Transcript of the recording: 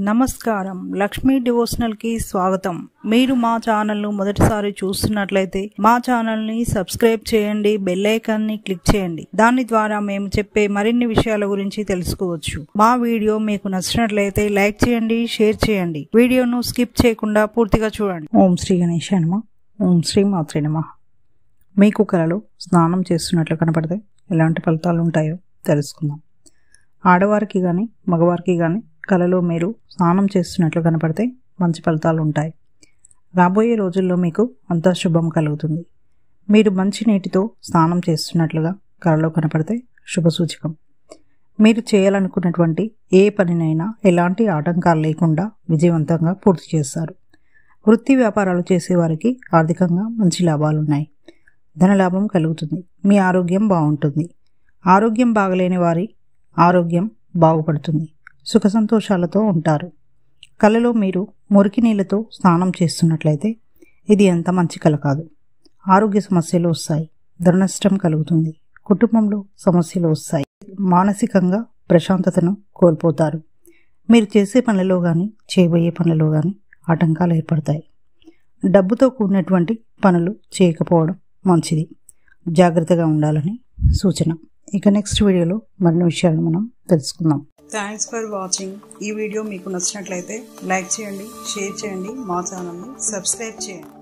నమస్కారం, లక్ష్మీ డివోషనల్ కి స్వాగతం. మీరు మా ఛానల్ ను మొదటిసారి చూస్తున్నట్లయితే మా ఛానల్ ని సబ్స్క్రైబ్ చేయండి, బెల్ ఐకాన్ ని క్లిక్ చేయండి. దాని ద్వారా మేము చెప్పే మరిన్ని విషయాల గురించి తెలుసుకోవచ్చు. మా వీడియో మీకు నచ్చినట్లయితే లైక్ చేయండి, షేర్ చేయండి. వీడియోను స్కిప్ చేయకుండా పూర్తిగా చూడండి. ఓం శ్రీ గణేశాయ నమః. ఓం శ్రీ మాత్రే నమః. మీకు కలలో స్నానం చేస్తున్నట్లు కనపడితే ఎలాంటి ఫలితాలు ఉంటాయో తెలుసుకుందాం. ఆడవారికి కానీ మగవారికి కానీ కలలో మీరు స్నానం చేస్తున్నట్లు కనపడితే మంచి ఫలితాలు ఉంటాయి. రాబోయే రోజుల్లో మీకు అంతా శుభం కలుగుతుంది. మీరు మంచి నీటితో స్నానం చేస్తున్నట్లుగా కలలో కనపడితే శుభసూచకం. మీరు చేయాలనుకున్నటువంటి ఏ పనినైనా ఎలాంటి ఆటంకాలు లేకుండా విజయవంతంగా పూర్తి చేస్తారు. వృత్తి వ్యాపారాలు చేసేవారికి ఆర్థికంగా మంచి లాభాలున్నాయి. ధనలాభం కలుగుతుంది. మీ ఆరోగ్యం బాగుంటుంది. ఆరోగ్యం బాగలేని వారి ఆరోగ్యం బాగుపడుతుంది. సుఖ సంతోషాలతో ఉంటారు. కలలో మీరు మురికి నీళ్ళతో స్నానం చేస్తున్నట్లయితే ఇది ఎంత మంచి కల కాదు. ఆరోగ్య సమస్యలు వస్తాయి. ధననష్టం కలుగుతుంది. కుటుంబంలో సమస్యలు వస్తాయి. మానసికంగా ప్రశాంతతను కోల్పోతారు. మీరు చేసే పనులలో కానీ చేయబోయే పనులలో కానీ ఆటంకాలు ఏర్పడతాయి. డబ్బుతో కూడినటువంటి పనులు చేయకపోవడం మంచిది. జాగ్రత్తగా ఉండాలని సూచన. ఇక నెక్స్ట్ వీడియోలో మరిన్ని విషయాలు మనం తెలుసుకుందాం. Thanks for watching. ఈ వీడియో మీకు నచ్చినట్లయితే లైక్ చేయండి, షేర్ చేయండి, మా ఛానల్ని సబ్స్క్రైబ్ చేయండి.